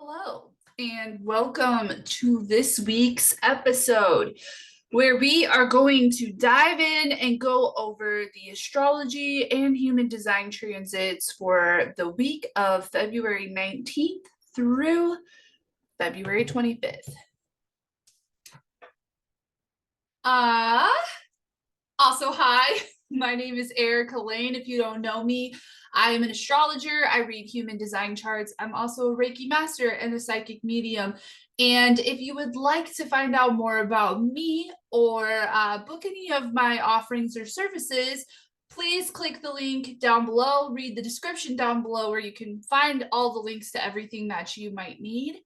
Hello, and welcome to this week's episode where we are going to dive in and go over the astrology and human design transits for the week of February 19th through February 25th. Also, hi, my name is Erika Layne. If you don't know me, I am an astrologer. I read human design charts. I'm also a Reiki master and a psychic medium. And if you would like to find out more about me or book any of my offerings or services, please click the link down below, read the description down below where you can find all the links to everything that you might need.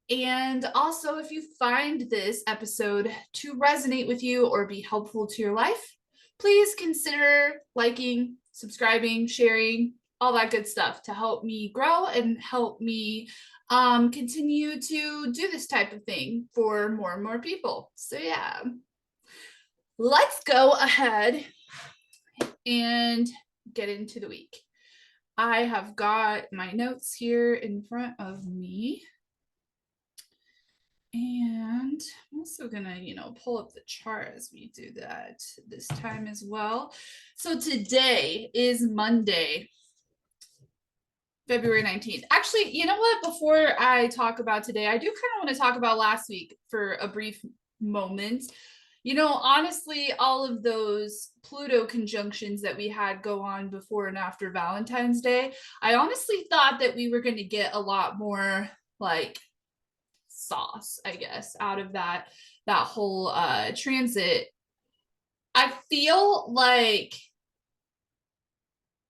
And also, if you find this episode to resonate with you or be helpful to your life, please consider liking, subscribing, sharing, all that good stuff to help me grow and help me continue to do this type of thing for more and more people. So yeah, let's go ahead and get into the week. I have got my notes here in front of me. And I'm also gonna, pull up the chart as we do that this time as well. So today is Monday, February 19th. Actually, you know what? Before I talk about today, I do kind of want to talk about last week for a brief moment. Honestly, all of those Pluto conjunctions that we had go on before and after Valentine's Day, I honestly thought that we were going to get a lot more like sauce, I guess, out of that whole transit. I feel like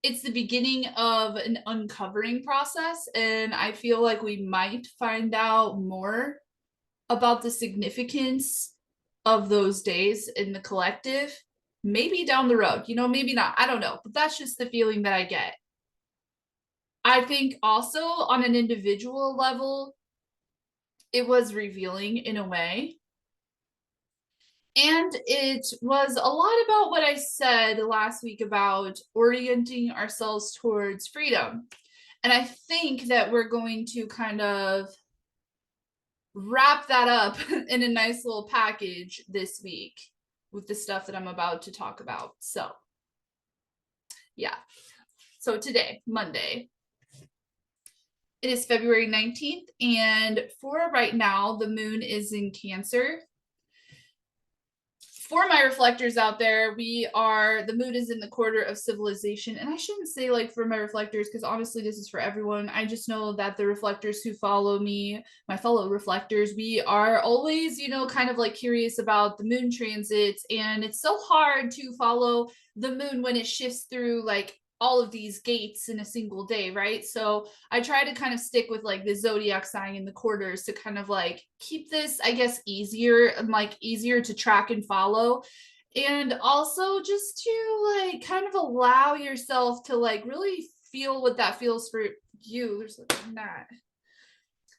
it's the beginning of an uncovering process, and I feel like we might find out more about the significance of those days in the collective, maybe down the road, maybe not, I don't know, but that's just the feeling that I get. I think also on an individual level, it was revealing in a way. And it was a lot about what I said last week about orienting ourselves towards freedom. And I think that we're going to kind of wrap that up in a nice little package this week with the stuff that I'm about to talk about. So, yeah. So today, Monday, it is February 19th. And for right now, the moon is in Cancer. For my reflectors out there, the moon is in the quarter of civilization. And I shouldn't say like for my reflectors, because honestly, this is for everyone. I just know that the reflectors who follow me, my fellow reflectors, we are always, kind of like curious about the moon transits. And it's so hard to follow the moon when it shifts through like all of these gates in a single day, right? So I try to kind of stick with like the zodiac sign in the quarters to kind of like keep this, I guess, easier and like easier to track and follow. And also just to like kind of allow yourself to like really feel what that feels for you. There's like that.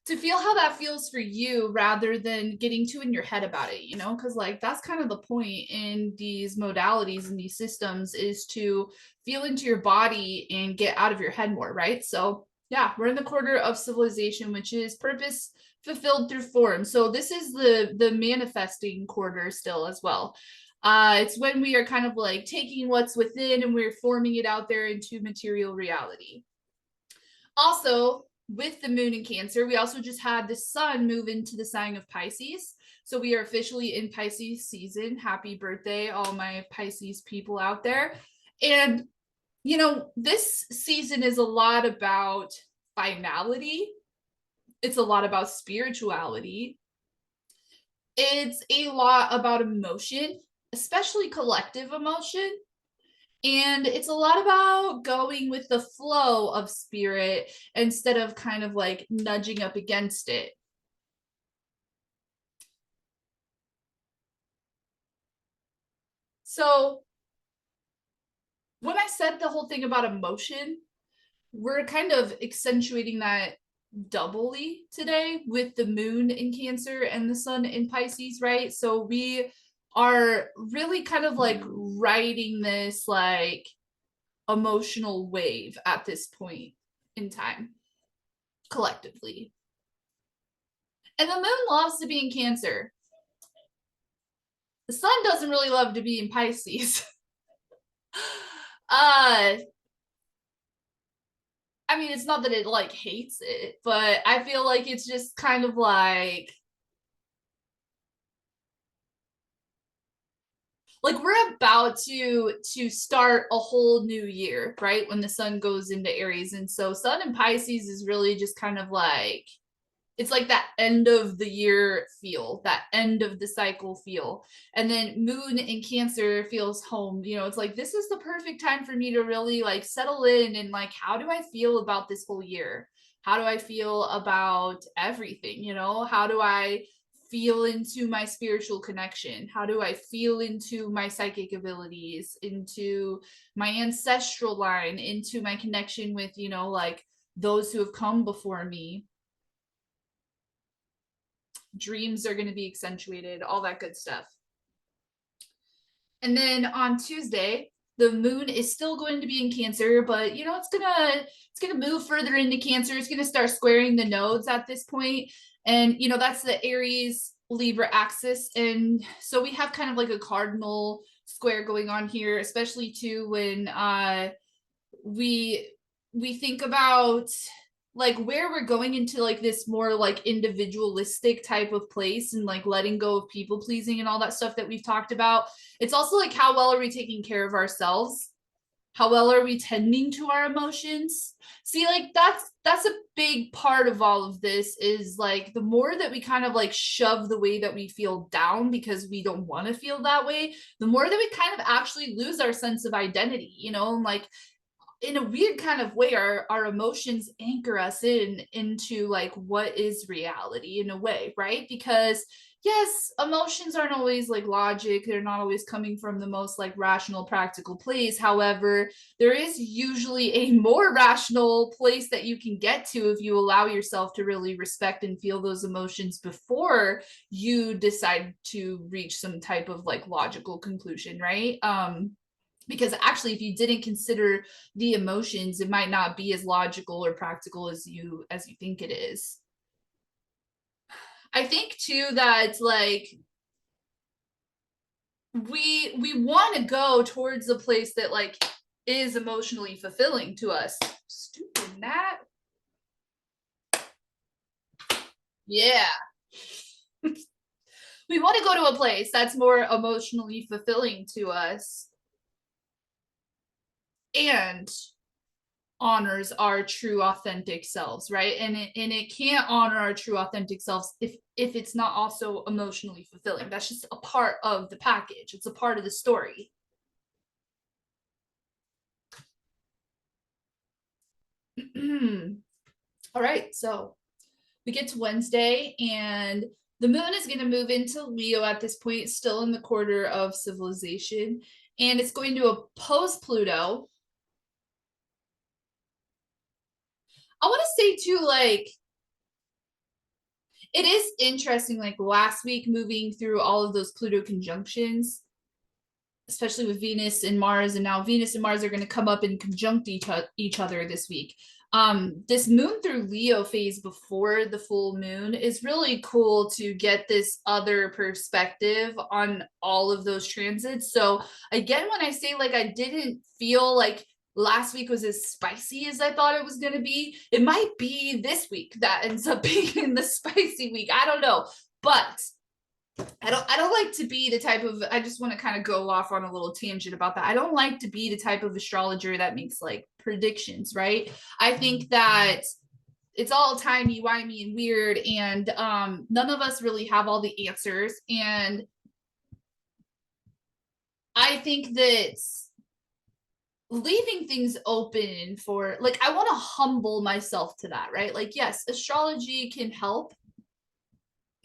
To feel how that feels for you rather than getting too in your head about it, because like that's kind of the point in these modalities and these systems is to feel into your body and get out of your head more, right? So yeah, we're in the quarter of civilization, which is purpose fulfilled through form. So this is the manifesting quarter still as well. It's when we are kind of like taking what's within and we're forming it out there into material reality. Also, with the moon in Cancer, we also just had the sun move into the sign of Pisces. So we are officially in Pisces season. Happy birthday, all my Pisces people out there. And, this season is a lot about finality. It's a lot about spirituality. It's a lot about emotion, especially collective emotion. And it's a lot about going with the flow of spirit instead of kind of like nudging up against it. So when I said the whole thing about emotion, we're kind of accentuating that doubly today with the moon in Cancer and the sun in Pisces, right? So we are really kind of like riding this like emotional wave at this point in time collectively. And the moon loves to be in Cancer. The sun doesn't really love to be in Pisces. I mean, it's not that it like hates it, but I feel like it's just kind of like we're about to start a whole new year, right? When the sun goes into Aries. And so sun in Pisces is really just kind of like it's like that end of the year feel, that end of the cycle feel. And then moon in Cancer feels home. You know, it's like this is the perfect time for me to really like settle in and like how do I feel about this whole year? How do I feel about everything? You know, how do I feel into my spiritual connection? How do I feel into my psychic abilities, into my ancestral line, into my connection with, you know, like those who have come before me? Dreams are going to be accentuated, all that good stuff. And then on Tuesday, the moon is still going to be in Cancer, but you know, it's gonna move further into Cancer. It's gonna start squaring the nodes at this point. And you know, that's the Aries Libra axis. And so we have kind of like a cardinal square going on here, especially too when we think about like where we're going into like this more like individualistic type of place and like letting go of people pleasing and all that stuff that we've talked about. It's also like how well are we taking care of ourselves? How well are we tending to our emotions? See, like that's a big part of all of this is like the more that we kind of like shove the way that we feel down because we don't want to feel that way, the more that we kind of actually lose our sense of identity, you know, and like in a weird kind of way our emotions anchor us into like what is reality in a way, right? Because yes, emotions aren't always like logic, they're not always coming from the most like rational practical place. However, there is usually a more rational place that you can get to if you allow yourself to really respect and feel those emotions before you decide to reach some type of like logical conclusion, right? Because actually if you didn't consider the emotions, it might not be as logical or practical as you think it is. I think too that like we want to go towards a place that like is emotionally fulfilling to us. Stupid Nat. Yeah. We want to go to a place that's more emotionally fulfilling to us and honors our true authentic selves, right? And it can't honor our true authentic selves if it's not also emotionally fulfilling. That's just a part of the package. It's a part of the story. All right, so we get to Wednesday and the moon is going to move into Leo at this point, still in the quarter of civilization, and it's going to oppose Pluto. I want to say too, like it is interesting, like last week moving through all of those Pluto conjunctions, especially with Venus and Mars, and now Venus and Mars are going to come up and conjunct each other this week. This moon through Leo phase before the full moon is really cool to get this other perspective on all of those transits. So again, when I say like I didn't feel like last week was as spicy as I thought it was going to be, it might be this week that ends up being the spicy week. I don't know, but I don't like to be the type of, I just want to kind of go off on a little tangent about that. I don't like to be the type of astrologer that makes like predictions, right? I think that it's all timey-wimey and weird, and none of us really have all the answers. And I think that leaving things open for like I want to humble myself to that, right? Like yes, astrology can help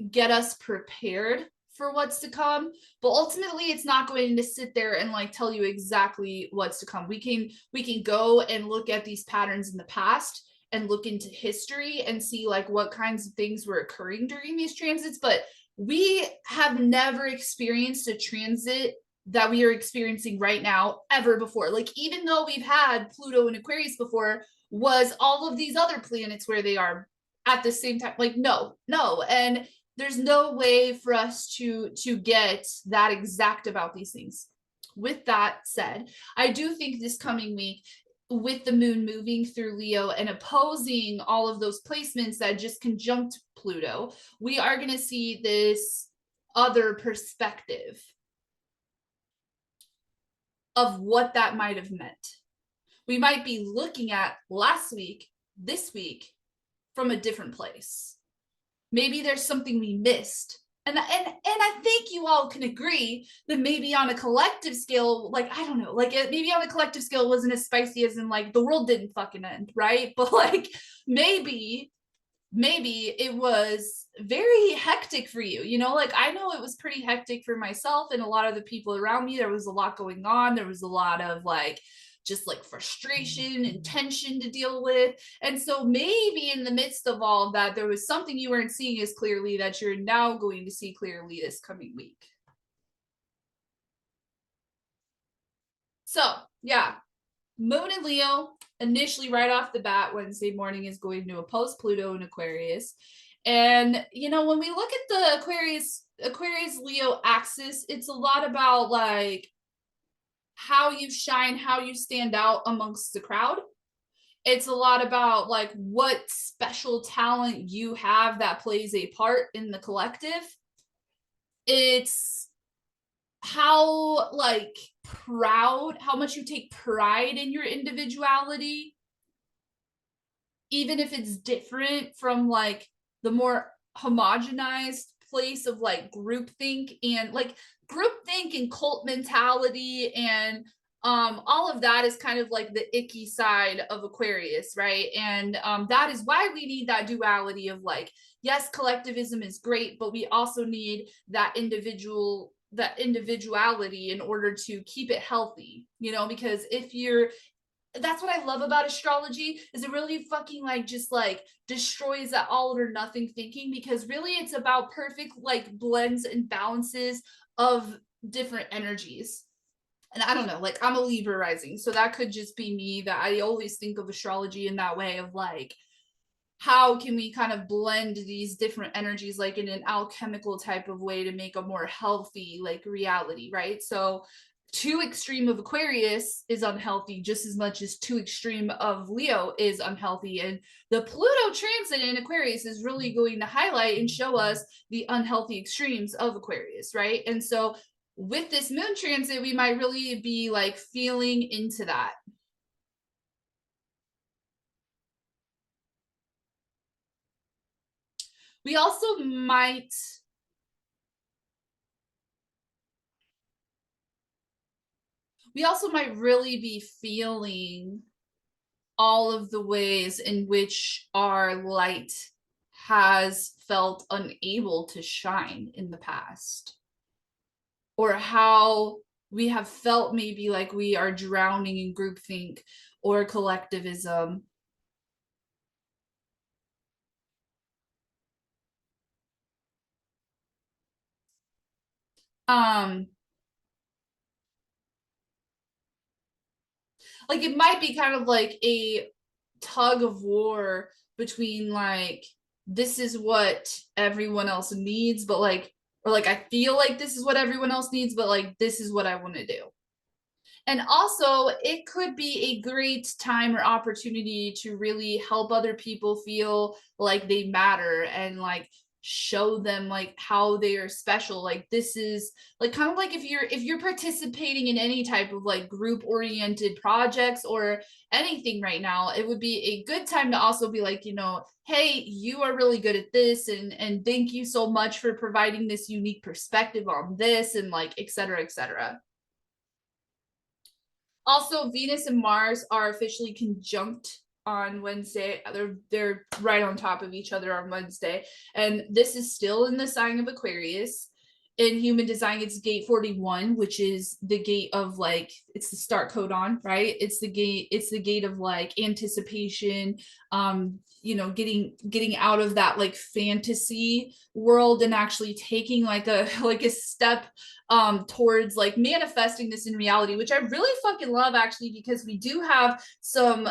get us prepared for what's to come, but ultimately it's not going to sit there and like tell you exactly what's to come. We can go and look at these patterns in the past and look into history and see like what kinds of things were occurring during these transits, but we have never experienced a transit that we are experiencing right now ever before. Like even though we've had Pluto and Aquarius before, was all of these other planets where they are at the same time. Like, no, and there's no way for us to get that exact about these things. With that said, I do think this coming week, with the moon moving through Leo and opposing all of those placements that just conjunct Pluto, we are going to see this other perspective of what that might have meant. We might be looking at last week, this week, from a different place. Maybe there's something we missed. And I think you all can agree that maybe on a collective scale, like, I don't know, like maybe on a collective scale it wasn't as spicy as in like the world didn't fucking end, right? But like maybe it was very hectic for you, you know, like I know it was pretty hectic for myself and a lot of the people around me. There was a lot going on. There was a lot of like just like frustration and tension to deal with. And so maybe in the midst of all of that, there was something you weren't seeing as clearly that you're now going to see clearly this coming week. So yeah, Moon in Leo, initially right off the bat, Wednesday morning is going to oppose Pluto in Aquarius. And, you know, when we look at the Aquarius Leo axis, it's a lot about like how you shine, how you stand out amongst the crowd. It's a lot about like what special talent you have that plays a part in the collective. It's how like proud, how much you take pride in your individuality, even if it's different from like the more homogenized place of like groupthink and like groupthink and cult mentality and all of that is kind of like the icky side of Aquarius, right? And that is why we need that duality of like, yes, collectivism is great, but we also need that individuality in order to keep it healthy, you know, because if you're, that's what I love about astrology is it really fucking like just like destroys that all or nothing thinking, because really it's about perfect like blends and balances of different energies. And I don't know, like I'm a Libra rising, so that could just be me, that I always think of astrology in that way of like how can we kind of blend these different energies like in an alchemical type of way to make a more healthy like reality, right? So too extreme of Aquarius is unhealthy just as much as too extreme of Leo is unhealthy. And the Pluto transit in Aquarius is really going to highlight and show us the unhealthy extremes of Aquarius, right? And so with this moon transit, we might really be like feeling into that. We also might really be feeling all of the ways in which our light has felt unable to shine in the past, or how we have felt maybe like we are drowning in groupthink or collectivism. Um, like it might be kind of like a tug of war between like this is what everyone else needs, but like, or like I feel like this is what everyone else needs, but like this is what I want to do. And also, it could be a great time or opportunity to really help other people feel like they matter and like show them like how they are special. Like this is like kind of like if you're participating in any type of like group oriented projects or anything right now, it would be a good time to also be like, you know, hey, you are really good at this, and thank you so much for providing this unique perspective on this, and like et cetera, et cetera. Also, Venus and Mars are officially conjunct on Wednesday. They're right on top of each other on Wednesday, and this is still in the sign of Aquarius. In human design, it's gate 41, which is the gate of like, it's the start codon, right? It's the gate of like anticipation, you know, getting out of that like fantasy world and actually taking like a like a step towards like manifesting this in reality, which I really fucking love actually, because we do have some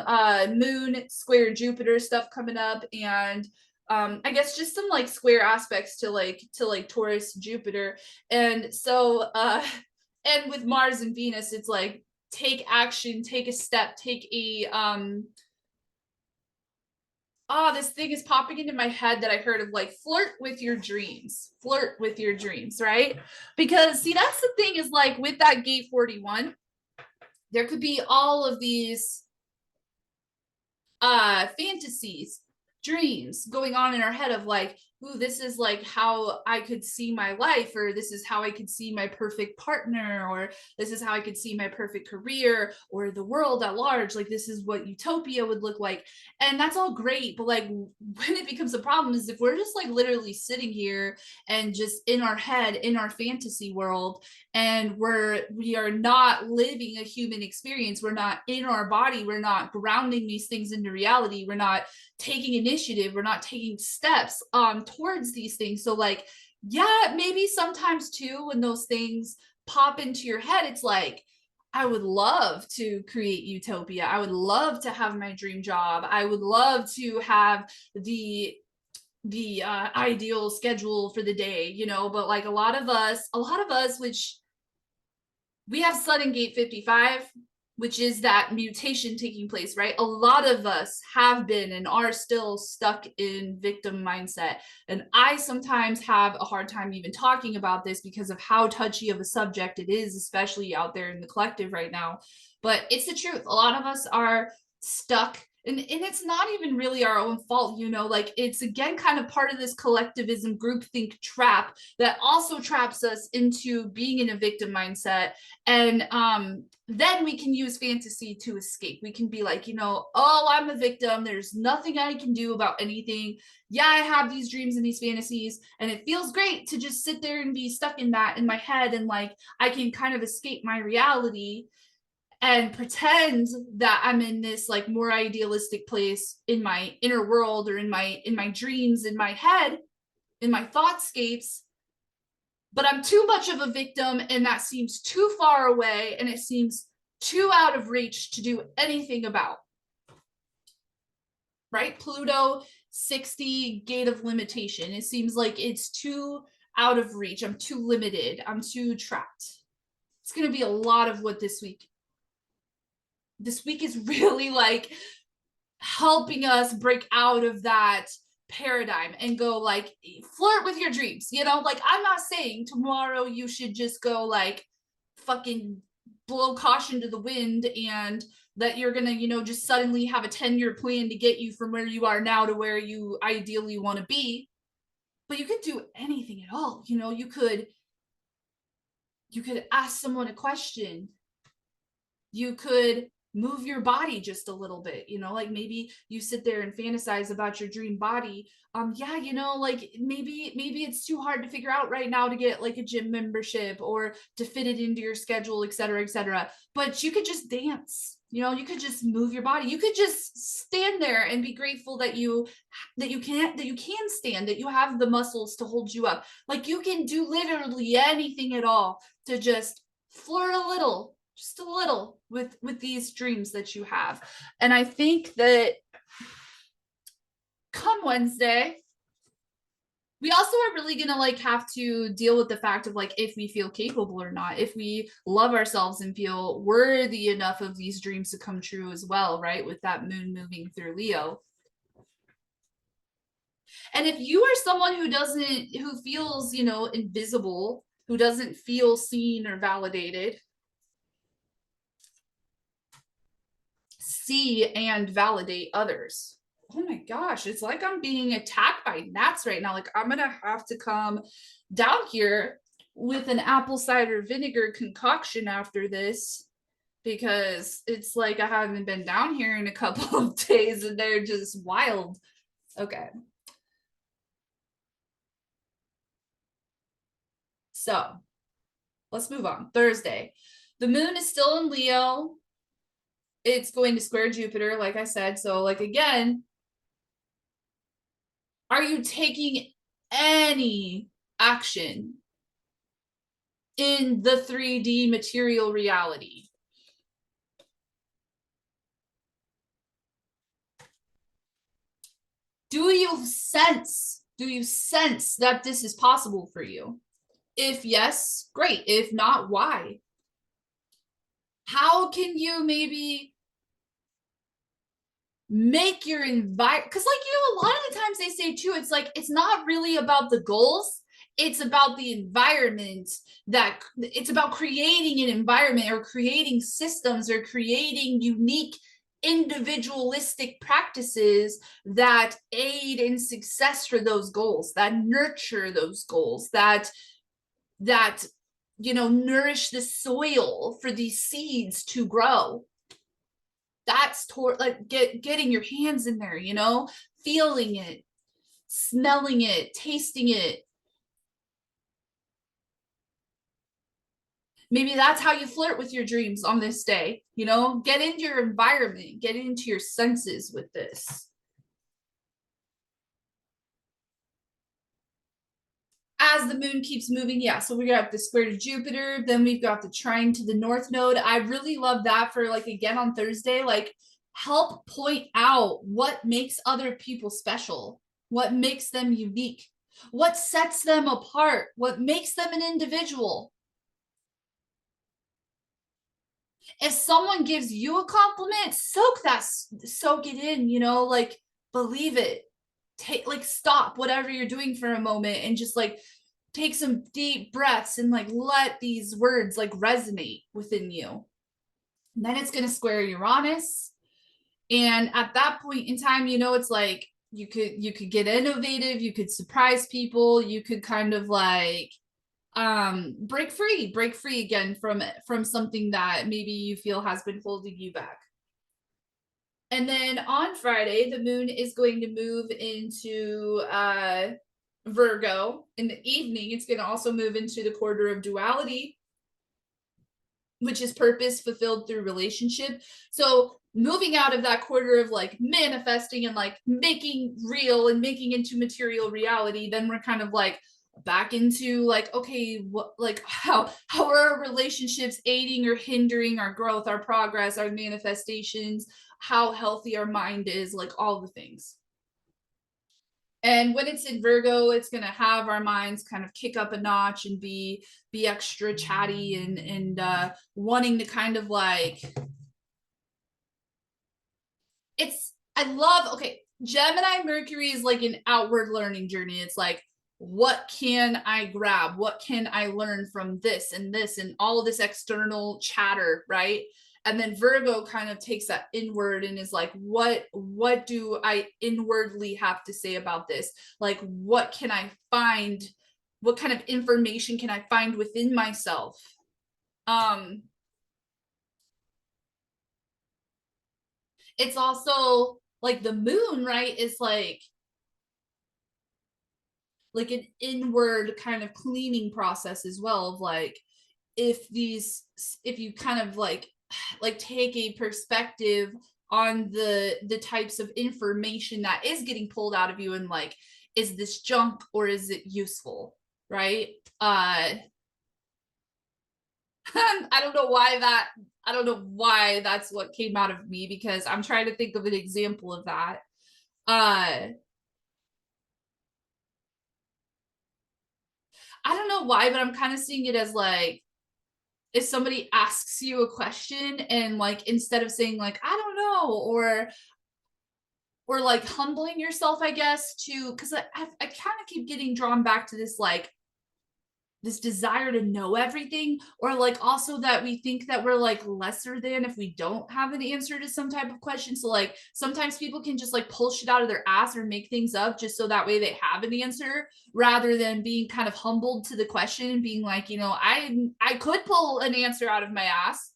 moon square Jupiter stuff coming up, and I guess just some like square aspects to like Taurus, Jupiter. And so and with Mars and Venus, it's like take action, take a step, take a this thing is popping into my head that I heard of, like, flirt with your dreams. Flirt with your dreams, right? Because see, that's the thing, is like with that gate 41, there could be all of these fantasies, dreams going on in our head of like, ooh, this is like how I could see my life, or this is how I could see my perfect partner, or this is how I could see my perfect career, or the world at large. Like, this is what utopia would look like. And that's all great. But like, when it becomes a problem is if we're just like literally sitting here and just in our head, in our fantasy world, and we are not living a human experience, we're not in our body, we're not grounding these things into reality, we're not taking initiative, we're not taking steps towards these things. So like, yeah, maybe sometimes too, when those things pop into your head, it's like, I would love to create utopia, I would love to have my dream job, I would love to have the ideal schedule for the day, you know. But like a lot of us, which we have Sun in gate 55, which is that mutation taking place, right? A lot of us have been and are still stuck in victim mindset. And I sometimes have a hard time even talking about this because of how touchy of a subject it is, especially out there in the collective right now. But it's the truth. A lot of us are stuck, and it's not even really our own fault, you know. Like, it's again kind of part of this collectivism groupthink trap that also traps us into being in a victim mindset. And then we can use fantasy to escape. We can be like, you know, oh, I'm a victim, there's nothing I can do about anything. Yeah, I have these dreams and these fantasies, and it feels great to just sit there and be stuck in that in my head, and like I can kind of escape my reality and pretend that I'm in this like more idealistic place in my inner world, or in my dreams, in my head, in my thoughtscapes. But I'm too much of a victim, and that seems too far away, and it seems too out of reach to do anything about. Right? Pluto 60, gate of limitation. It seems like it's too out of reach. I'm too limited. I'm too trapped. It's going to be a lot of what this week is really like helping us break out of that paradigm and go like flirt with your dreams, you know. Like, I'm not saying tomorrow you should just go like fucking blow caution to the wind, and that you're gonna, you know, just suddenly have a 10-year plan to get you from where you are now to where you ideally want to be. But you could do anything at all, you know. You could ask someone a question, you could move your body just a little bit, you know. Like, maybe you sit there and fantasize about your dream body. Yeah, you know, like maybe it's too hard to figure out right now to get like a gym membership or to fit it into your schedule, etc., etc. But you could just dance, you know. You could just move your body, you could just stand there and be grateful that you can stand, that you have the muscles to hold you up. Like, you can do literally anything at all to just flirt a little, just a little, with these dreams that you have. And I think that come Wednesday, we also are really gonna like have to deal with the fact of like if we feel capable or not, if we love ourselves and feel worthy enough of these dreams to come true as well, right? With that moon moving through Leo. And if you are someone who feels, you know, invisible, who doesn't feel seen or validated, see and validate others. Oh my gosh, it's like I'm being attacked by gnats right now. Like, I'm gonna have to come down here with an apple cider vinegar concoction after this, because it's like I haven't been down here in a couple of days and they're just wild. Okay. So let's move on. Thursday. The moon is still in Leo. It's going to square Jupiter, like I said. So, like, again, are you taking any action in the 3D material reality? Do you sense that this is possible for you? If yes, great. If not, why? How can you maybe make your environment, because like, a lot of the times they say too, it's like, it's not really about the goals, it's about the environment, that it's about creating an environment or creating systems or creating unique individualistic practices that aid in success for those goals, that nurture those goals, that nourish the soil for these seeds to grow. That's like getting your hands in there, feeling it, smelling it, tasting it. Maybe that's how you flirt with your dreams on this day. Get into your environment, get into your senses with this. As the moon keeps moving, so we got the square to Jupiter, then we've got the trine to the north node. I really love that for, like, again on Thursday, like, help point out what makes other people special, what makes them unique, what sets them apart, what makes them an individual. If someone gives you a compliment, soak it in, like, believe it. Stop whatever you're doing for a moment and just like take some deep breaths and like let these words like resonate within you. And then it's going to square Uranus, and at that point in time, it's like you could get innovative, you could surprise people, you could kind of like break free again from something that maybe you feel has been holding you back. And then on Friday, the moon is going to move into Virgo. In the evening, it's going to also move into the quarter of duality, which is purpose fulfilled through relationship. So moving out of that quarter of like manifesting and like making real and making into material reality, then we're kind of like back into like, okay, what, like how are our relationships aiding or hindering our growth, our progress, our manifestations, how healthy our mind is, like all the things. And when it's in Virgo, it's going to have our minds kind of kick up a notch and be extra chatty and wanting to kind of like, okay, Gemini Mercury is like an outward learning journey. It's like, what can I grab? What can I learn from this and all of this external chatter, right? And then Virgo kind of takes that inward and is like, what do I inwardly have to say about this? Like, what can I find? What kind of information can I find within myself? It's also like the moon, right? Is like an inward kind of cleaning process as well, of like, if you kind of like take a perspective on the types of information that is getting pulled out of you, and like, is this junk or is it useful, right? I don't know why that's what came out of me, because I'm trying to think of an example of that. I don't know why, but I'm kind of seeing it as like, if somebody asks you a question and like, instead of saying like, I don't know, or like humbling yourself, I guess, to, because I kind of keep getting drawn back to this, like, this desire to know everything, or like also that we think that we're like lesser than if we don't have an answer to some type of question. So like, sometimes people can just like pull shit out of their ass or make things up just so that way they have an answer, rather than being kind of humbled to the question and being like, I could pull an answer out of my ass,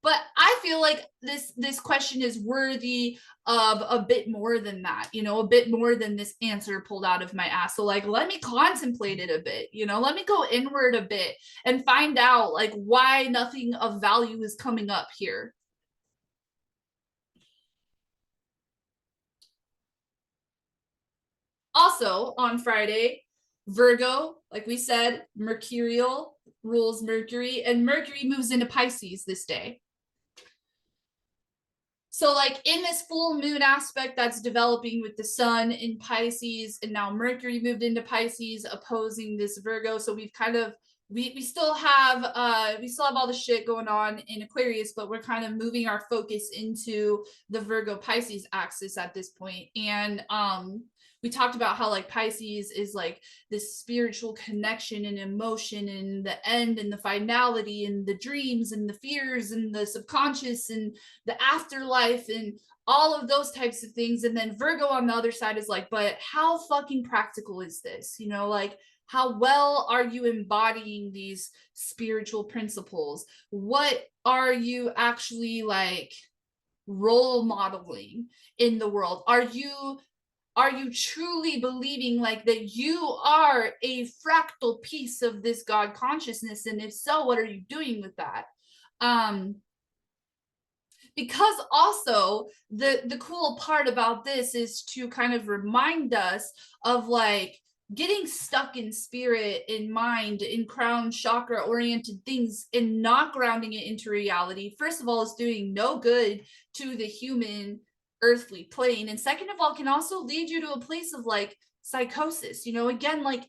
but I feel like this question is worthy of a bit more than that, a bit more than this answer pulled out of my ass. So like, let me contemplate it a bit, let me go inward a bit and find out like why nothing of value is coming up here. Also on Friday, Virgo, like we said, mercurial rules Mercury, and Mercury moves into Pisces this day. So, like in this full moon aspect that's developing with the sun in Pisces, and now Mercury moved into Pisces, opposing this Virgo. So we've kind of we still have all the shit going on in Aquarius, but we're kind of moving our focus into the Virgo Pisces axis at this point. And we talked about how like Pisces is like this spiritual connection and emotion and the end and the finality and the dreams and the fears and the subconscious and the afterlife and all of those types of things. And then Virgo on the other side is like, but how fucking practical is this? You know, like how well are you embodying these spiritual principles? What are you actually like role modeling in the world? Are you truly believing like that you are a fractal piece of this God consciousness? And if so, what are you doing with that? Because also the cool part about this is to kind of remind us of like getting stuck in spirit, in mind, in crown chakra oriented things and not grounding it into reality. First of all, is doing no good to the human earthly plane, and second of all can also lead you to a place of like psychosis, you know, again, like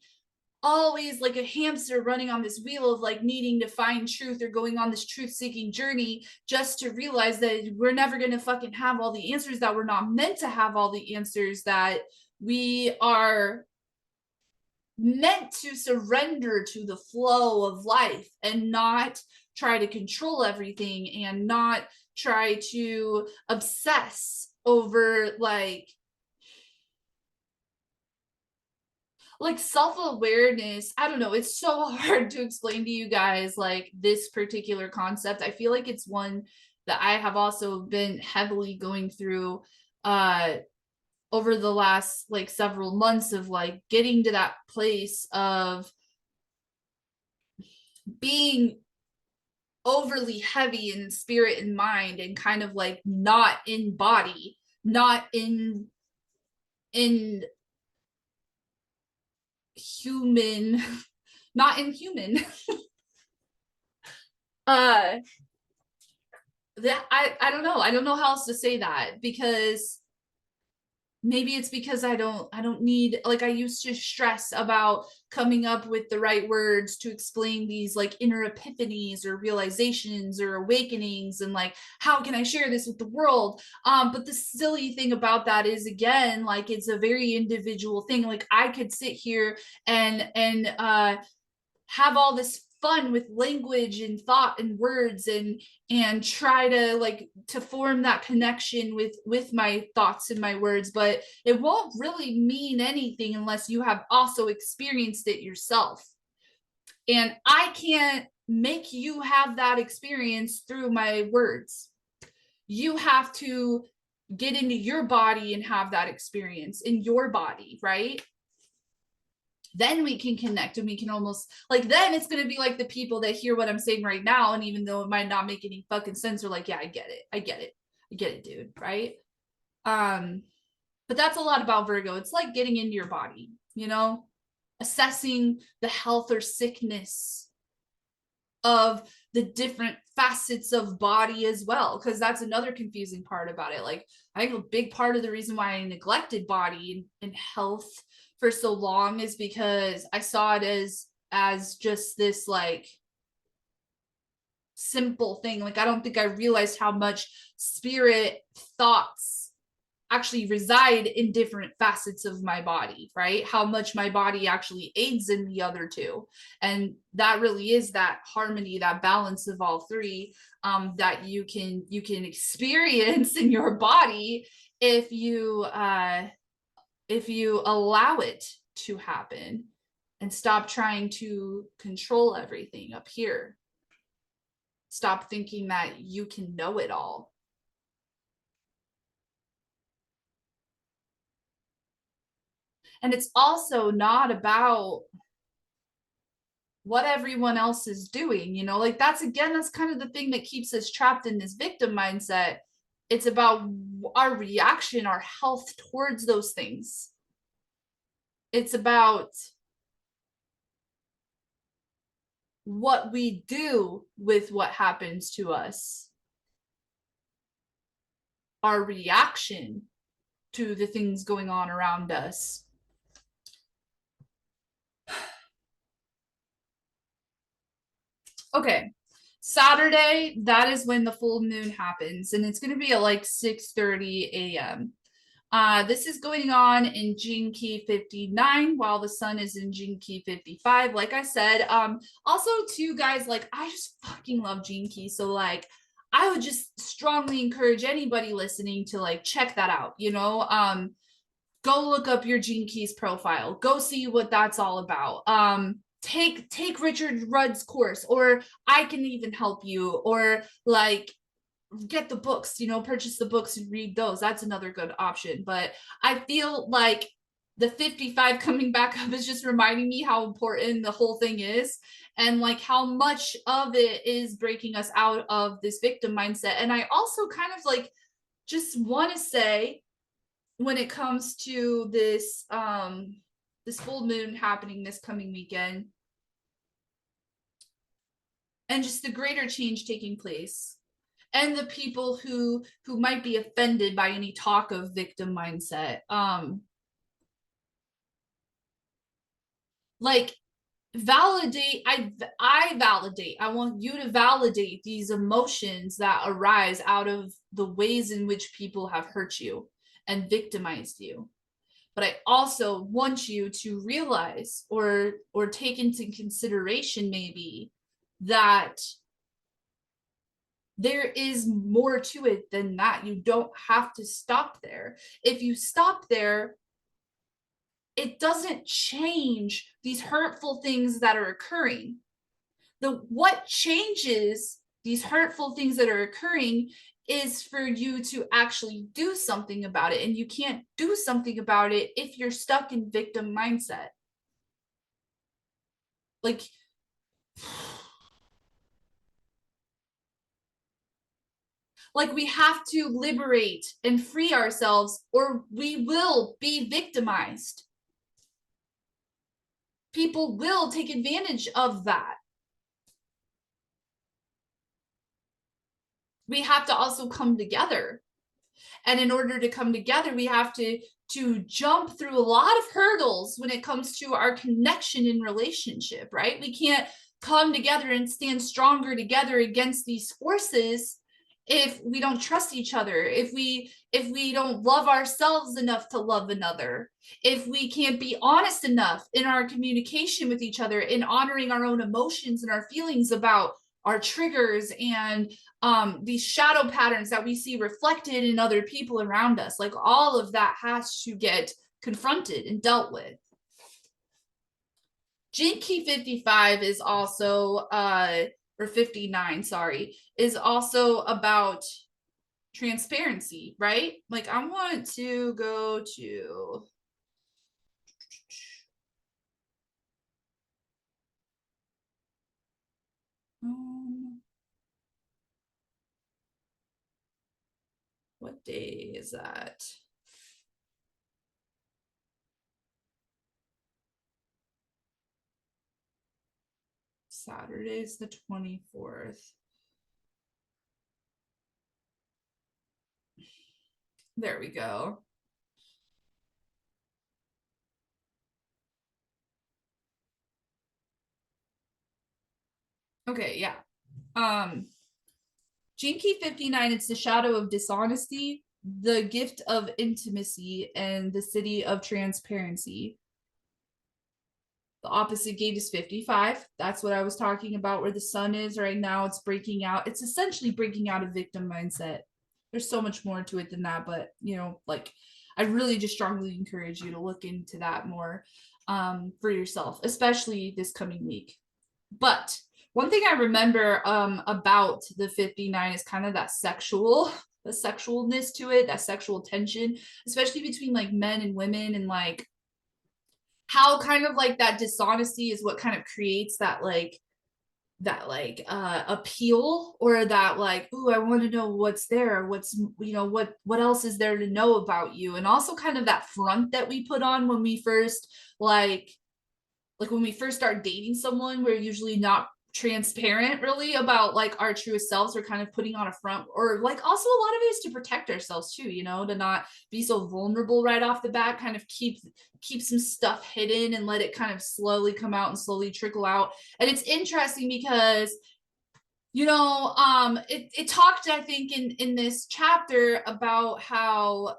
always like a hamster running on this wheel of like needing to find truth or going on this truth seeking journey just to realize that we're never going to fucking have all the answers, that we're not meant to have all the answers, that we are meant to surrender to the flow of life and not try to control everything and not try to obsess over like self-awareness. I don't know, it's so hard to explain to you guys like this particular concept. I feel like it's one that I have also been heavily going through over the last like several months of like getting to that place of being overly heavy in spirit and mind and kind of like not in body, not in human, not in human. uh that I don't know. I don't know how else to say that, because maybe it's because I don't need, like I used to stress about coming up with the right words to explain these like inner epiphanies or realizations or awakenings, and like how can I share this with the world. But the silly thing about that is, again, like it's a very individual thing. Like I could sit here and have all this fun with language and thought and words and try to like to form that connection with my thoughts and my words, but it won't really mean anything unless you have also experienced it yourself. And I can't make you have that experience through my words. You have to get into your body and have that experience in your body, right? Then we can connect, and we can almost like, then it's going to be like the people that hear what I'm saying right now, and even though it might not make any fucking sense, are like, yeah, I get it, dude, right? um but that's a lot about Virgo. It's like getting into your body, you know, assessing the health or sickness of the different facets of body as well, because that's another confusing part about it. Like I think a big part of the reason why I neglected body and health for so long is because I saw it as just this like simple thing. Like I don't think I realized how much spirit thoughts actually reside in different facets of my body, right? How much my body actually aids in the other two. And that really is that harmony, that balance of all three, that you can experience in your body if you allow it to happen and stop trying to control everything up here. Stop thinking that you can know it all. And it's also not about what everyone else is doing, you know, like that's kind of the thing that keeps us trapped in this victim mindset. It's about our reaction, our health towards those things. It's about what we do with what happens to us. our reaction to the things going on around us. Okay. Saturday, that is when the full moon happens, and it's going to be at like 6:30 a.m. This is going on in Gene Key 59 while the sun is in Gene Key 55. Like I said, also too, guys, like I just fucking love Gene Key. So like I would just strongly encourage anybody listening to like check that out, you know. Go look up your Gene Keys profile. Go see what that's all about. Take Richard Rudd's course, or I can even help you, or like get the books, you know, purchase the books and read those. That's another good option. But I feel like the 55 coming back up is just reminding me how important the whole thing is, and like how much of it is breaking us out of this victim mindset. And I also kind of like just want to say, when it comes to this full moon happening this coming weekend, and just the greater change taking place, and the people who might be offended by any talk of victim mindset, like validate, I want you to validate these emotions that arise out of the ways in which people have hurt you and victimized you. But I also want you to realize or take into consideration maybe that there is more to it than that. You don't have to stop there. If you stop there, it doesn't change these hurtful things that are occurring. What changes these hurtful things that are occurring is for you to actually do something about it. And you can't do something about it if you're stuck in victim mindset. Like, we have to liberate and free ourselves, or we will be victimized. People will take advantage of that. We have to also come together. And in order to come together, we have to jump through a lot of hurdles when it comes to our connection in relationship, right? We can't come together and stand stronger together against these forces if we don't trust each other, if we don't love ourselves enough to love another, if we can't be honest enough in our communication with each other, in honoring our own emotions and our feelings about our triggers and these shadow patterns that we see reflected in other people around us. Like all of that has to get confronted and dealt with. Gene Key 55 is also or 59, sorry, is also about transparency, right? Like I want to go to what day is that? Saturday is the 24th. There we go. Okay, yeah. Gene Key 59, it's the shadow of dishonesty, the gift of intimacy, and the city of transparency. The opposite gate is 55. That's what I was talking about, where the sun is right now. It's breaking out. It's essentially breaking out of victim mindset. There's so much more to it than that, but you know, like I really just strongly encourage you to look into that more for yourself, especially this coming week. But one thing I remember about the 59 is kind of that the sexualness to it, that sexual tension, especially between like men and women, and like how kind of like that dishonesty is what kind of creates that appeal, or that like, ooh, I want to know what's there, what's, you know, what else is there to know about you. And also kind of that front that we put on when we first like when we first start dating someone. We're usually not transparent really about like our truest selves, or kind of putting on a front, or like also a lot of it is to protect ourselves too, you know, to not be so vulnerable right off the bat, kind of keep some stuff hidden and let it kind of slowly come out and slowly trickle out. And it's interesting because you know, it talked, I think, in this chapter about how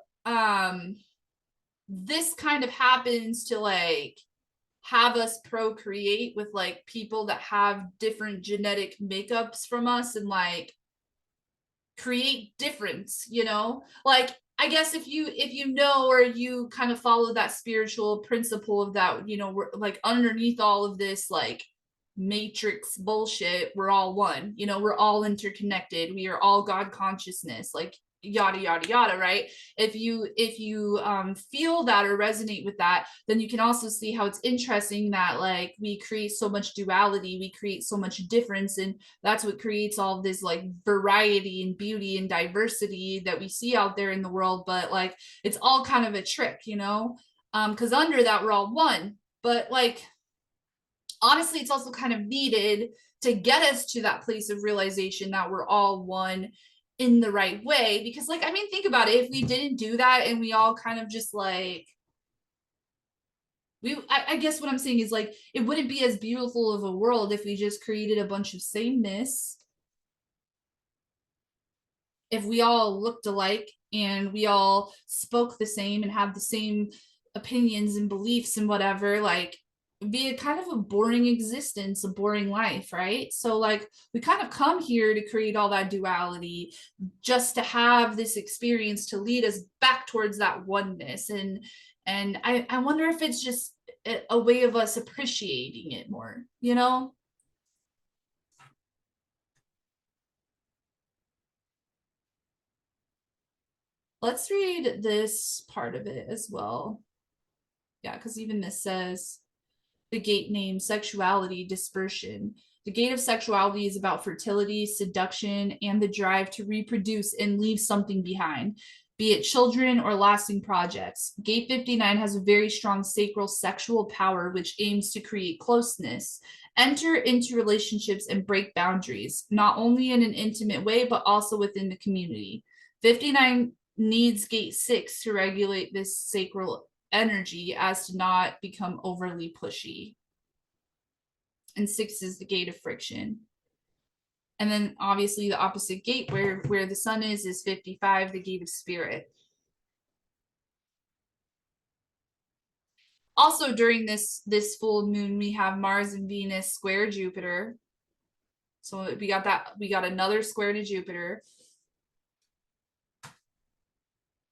this kind of happens to like have us procreate with like people that have different genetic makeups from us, and like create difference, you know, like I guess if you know, or you kind of follow that spiritual principle of that, you know, we're like underneath all of this like matrix bullshit, we're all one, you know, we're all interconnected, we are all God consciousness, like yada yada yada, right? If you feel that or resonate with that, then you can also see how it's interesting that like we create so much duality, we create so much difference, and that's what creates all this like variety and beauty and diversity that we see out there in the world. But like it's all kind of a trick, you know, because under that we're all one. But like honestly, it's also kind of needed to get us to that place of realization that we're all one in the right way. Because like I mean, think about it, if we didn't do that and we all kind of just like I guess what I'm saying is like it wouldn't be as beautiful of a world if we just created a bunch of sameness. If we all looked alike and we all spoke the same and have the same opinions and beliefs and whatever, like it'd be a kind of a boring existence, a boring life, right? So like we kind of come here to create all that duality just to have this experience to lead us back towards that oneness. And I wonder if it's just a way of us appreciating it more, you know? Let's read this part of it as well. Yeah, because even this says the gate name sexuality dispersion. The gate of sexuality is about fertility, seduction, and the drive to reproduce and leave something behind, be it children or lasting projects. Gate 59 has a very strong sacral sexual power, which aims to create closeness, enter into relationships, and break boundaries, not only in an intimate way, but also within the community. 59 needs gate 6 to regulate this sacral energy as to not become overly pushy. And 6 is the gate of friction. And then obviously the opposite gate where the sun is 55, the gate of spirit. Also during this full moon, we have Mars and Venus square Jupiter. So we got another square to Jupiter.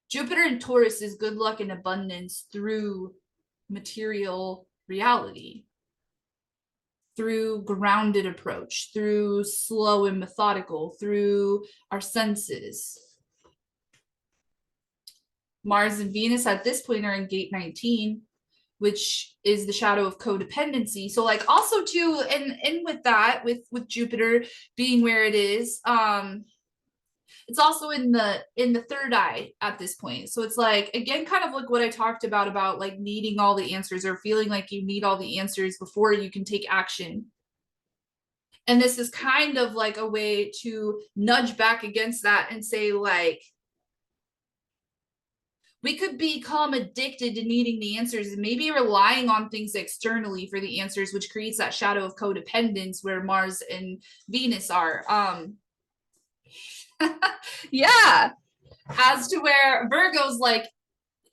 Jupiter in Taurus is good luck and abundance through material reality, through grounded approach, through slow and methodical, through our senses. Mars and Venus at this point are in gate 19, which is the shadow of codependency. So like also too, and with that, with Jupiter being where it is, it's also in the third eye at this point. So it's like, again, kind of like what I talked about like needing all the answers, or feeling like you need all the answers before you can take action. And this is kind of like a way to nudge back against that and say like, we could become addicted to needing the answers and maybe relying on things externally for the answers, which creates that shadow of codependence where Mars and Venus are. Yeah, as to where Virgo's like,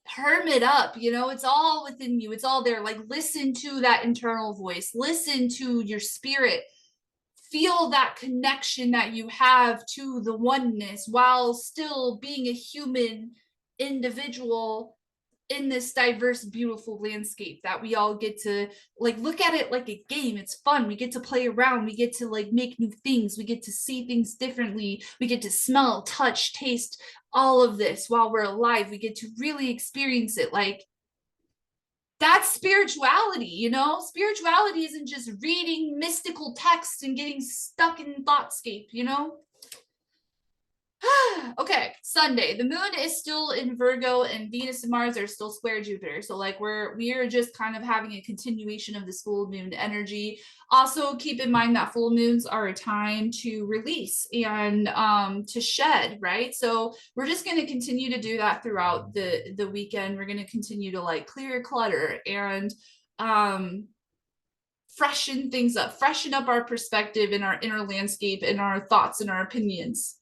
hermit up, you know, it's all within you, it's all there. Like listen to that internal voice, listen to your spirit, feel that connection that you have to the oneness while still being a human individual in this diverse, beautiful landscape that we all get to like look at it like a game. It's fun. We get to play around. We get to like make new things. We get to see things differently. We get to smell, touch, taste all of this while we're alive. We get to really experience it. Like that's spirituality, you know? Spirituality isn't just reading mystical texts and getting stuck in thoughtscape, you know? Okay, Sunday. The moon is still in Virgo and Venus and Mars are still square Jupiter. So like we are just kind of having a continuation of this full moon energy. Also keep in mind that full moons are a time to release and to shed, right? So we're just going to continue to do that throughout the weekend. We're going to continue to like clear clutter and freshen things up, freshen up our perspective in our inner landscape and our thoughts and our opinions.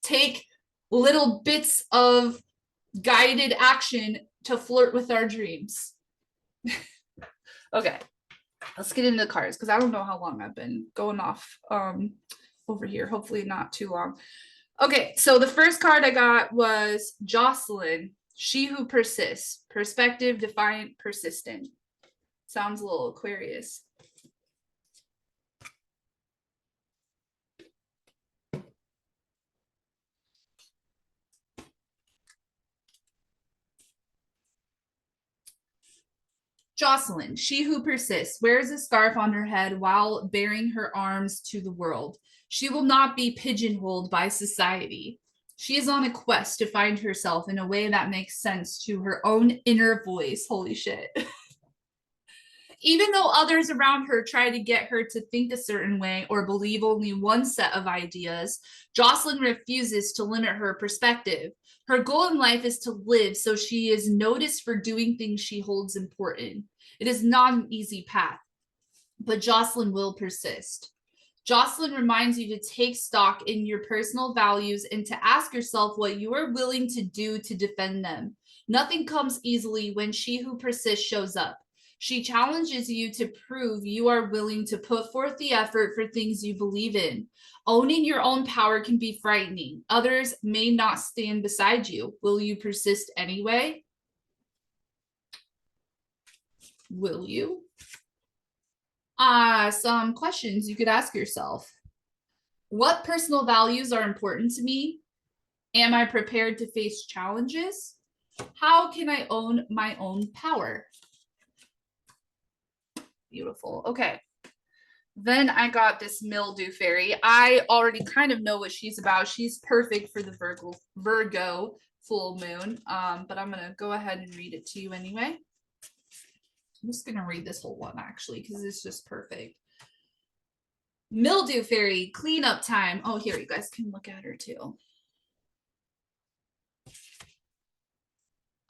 Take little bits of guided action to flirt with our dreams. Okay, let's get into the cards because I don't know how long I've been going off over here. Hopefully not too long. Okay, so the first card I got was Jocelyn, she who persists, perspective, defiant, persistent. Sounds a little Aquarius. Jocelyn, she who persists, wears a scarf on her head while baring her arms to the world. She will not be pigeonholed by society. She is on a quest to find herself in a way that makes sense to her own inner voice. Holy shit. Even though others around her try to get her to think a certain way or believe only one set of ideas, Jocelyn refuses to limit her perspective. Her goal in life is to live so she is noticed for doing things she holds important. It is not an easy path, but Jocelyn will persist. Jocelyn reminds you to take stock in your personal values and to ask yourself what you are willing to do to defend them. Nothing comes easily when she who persists shows up. She challenges you to prove you are willing to put forth the effort for things you believe in. Owning your own power can be frightening. Others may not stand beside you. Will you persist anyway? Will you? Some questions you could ask yourself. What personal values are important to me? Am I prepared to face challenges? How can I own my own power? Beautiful. Okay. Then I got this mildew fairy. I already kind of know what she's about. She's perfect for the Virgo full moon. But I'm going to go ahead and read it to you anyway. I'm just going to read this whole one actually because it's just perfect. Mildew fairy, cleanup time. Oh, here, you guys can look at her too.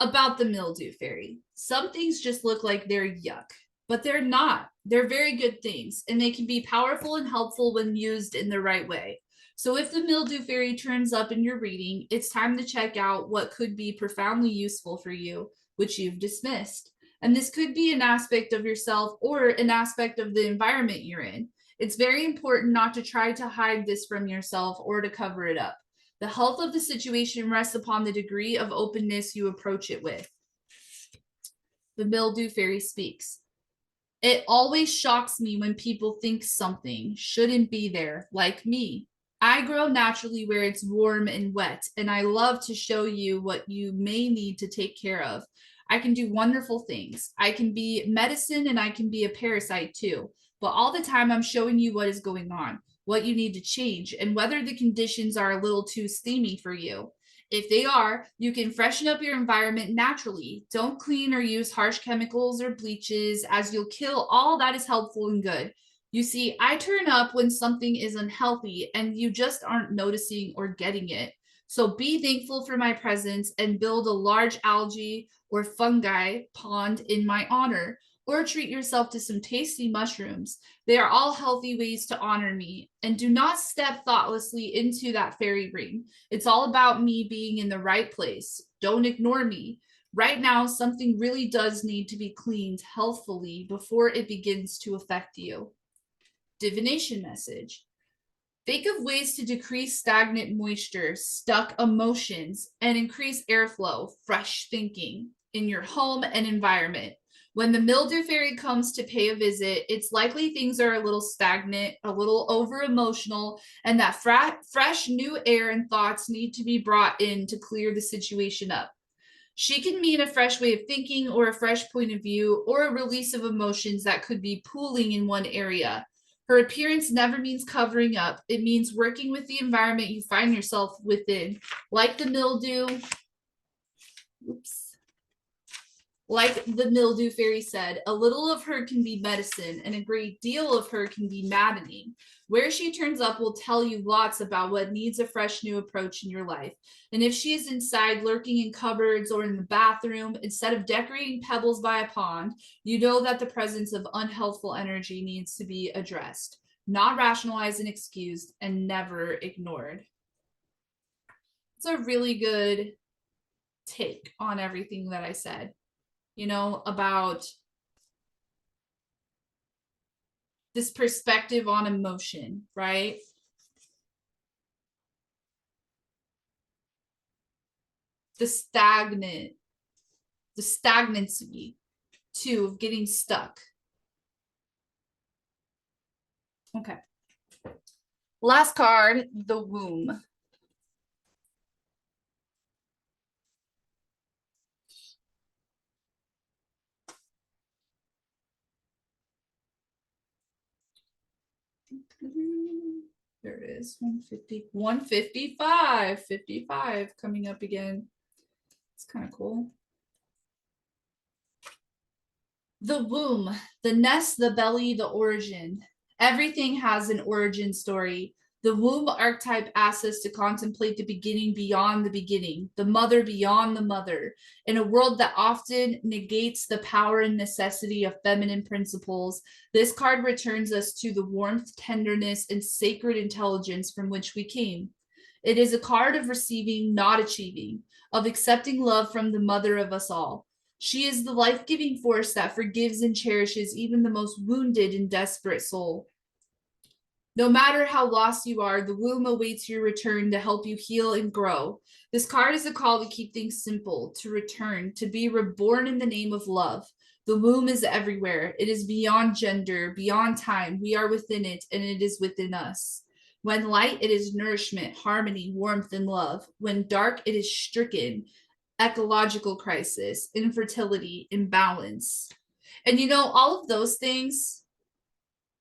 About the mildew fairy. Some things just look like they're yuck, but they're not. They're very good things, and they can be powerful and helpful when used in the right way. So if the mildew fairy turns up in your reading, it's time to check out what could be profoundly useful for you, which you've dismissed. And this could be an aspect of yourself or an aspect of the environment you're in. It's very important not to try to hide this from yourself or to cover it up. The health of the situation rests upon the degree of openness you approach it with. The mildew fairy speaks. It always shocks me when people think something shouldn't be there, like me. I grow naturally where it's warm and wet, and I love to show you what you may need to take care of. I can do wonderful things. I can be medicine and I can be a parasite too. But all the time I'm showing you what is going on, what you need to change, and whether the conditions are a little too steamy for you. If they are, you can freshen up your environment naturally. Don't clean or use harsh chemicals or bleaches, as you'll kill all that is helpful and good. You see, I turn up when something is unhealthy and you just aren't noticing or getting it. So be thankful for my presence and build a large algae or fungi pond in my honor, or treat yourself to some tasty mushrooms. They are all healthy ways to honor me. And do not step thoughtlessly into that fairy ring. It's all about me being in the right place. Don't ignore me. Right now, something really does need to be cleaned healthfully before it begins to affect you. Divination message. Think of ways to decrease stagnant moisture, stuck emotions, and increase airflow, fresh thinking in your home and environment. When the mildew fairy comes to pay a visit, it's likely things are a little stagnant, a little over emotional, and that fresh new air and thoughts need to be brought in to clear the situation up. She can mean a fresh way of thinking or a fresh point of view or a release of emotions that could be pooling in one area. Her appearance never means covering up. It means working with the environment you find yourself within. Like the mildew, oops. Like the mildew fairy said, a little of her can be medicine, and a great deal of her can be maddening. Where she turns up will tell you lots about what needs a fresh new approach in your life. And if she is inside, lurking in cupboards or in the bathroom, instead of decorating pebbles by a pond, you know that the presence of unhealthful energy needs to be addressed, not rationalized and excused, and never ignored. It's a really good take on everything that I said, you know, about this perspective on emotion, right? The stagnancy too of getting stuck. Okay. Last card, the womb. There it is, 150, 155, 55 coming up again. It's kind of cool. The womb, the nest, the belly, the origin. Everything has an origin story. The womb archetype asks us to contemplate the beginning beyond the beginning, the mother beyond the mother. In a world that often negates the power and necessity of feminine principles, this card returns us to the warmth, tenderness, and sacred intelligence from which we came. It is a card of receiving, not achieving, of accepting love from the mother of us all. She is the life-giving force that forgives and cherishes even the most wounded and desperate soul. No matter how lost you are, the womb awaits your return to help you heal and grow. This card is a call to keep things simple, to return, to be reborn in the name of love. The womb is everywhere. It is beyond gender, beyond time. We are within it, and it is within us. When light, it is nourishment, harmony, warmth, and love. When dark, it is stricken, ecological crisis, infertility, imbalance. And you know, all of those things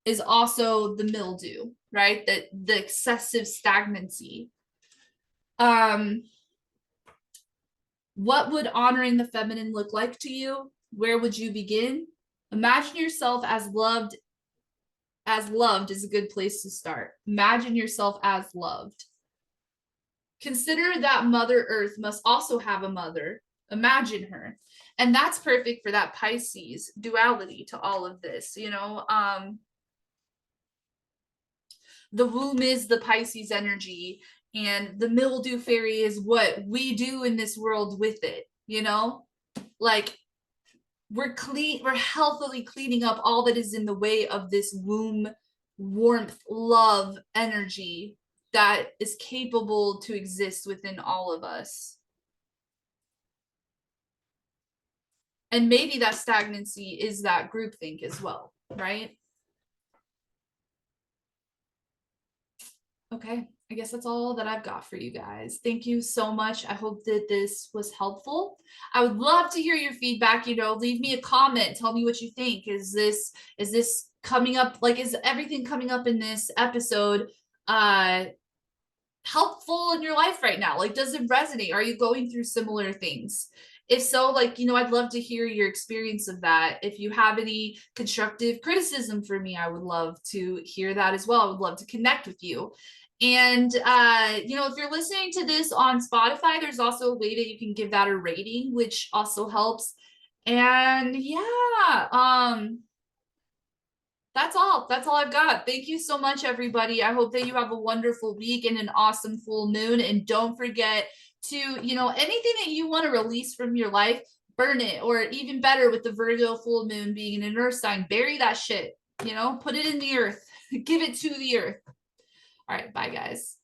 is also the mildew, right? The excessive stagnancy. What would honoring the feminine look like to you? Where would you begin? Imagine yourself as loved. As loved is a good place to start. Imagine yourself as loved. Consider that Mother Earth must also have a mother. Imagine her. And that's perfect for that Pisces duality to all of this, you know. The womb is the Pisces energy, and the mildew fairy is what we do in this world with it, you know. Like, we're healthily cleaning up all that is in the way of this womb warmth, love, energy that is capable to exist within all of us. And maybe that stagnancy is that groupthink as well, right? Okay, I guess that's all that I've got for you guys. Thank you so much. I hope that this was helpful. I would love to hear your feedback. You know, leave me a comment. Tell me what you think. Is this coming up? Like, is everything coming up in this episode helpful in your life right now? Like, does it resonate? Are you going through similar things? If so, like, you know, I'd love to hear your experience of that. If you have any constructive criticism for me, I would love to hear that as well. I would love to connect with you. And, you know, if you're listening to this on Spotify, there's also a way that you can give that a rating, which also helps. And yeah, that's all I've got. Thank you so much, everybody. I hope that you have a wonderful week and an awesome full moon. And don't forget to, you know, anything that you want to release from your life, burn it. Or even better, with the Virgo full moon being an earth sign, bury that shit, you know, put it in the earth, give it to the earth. All right, bye guys.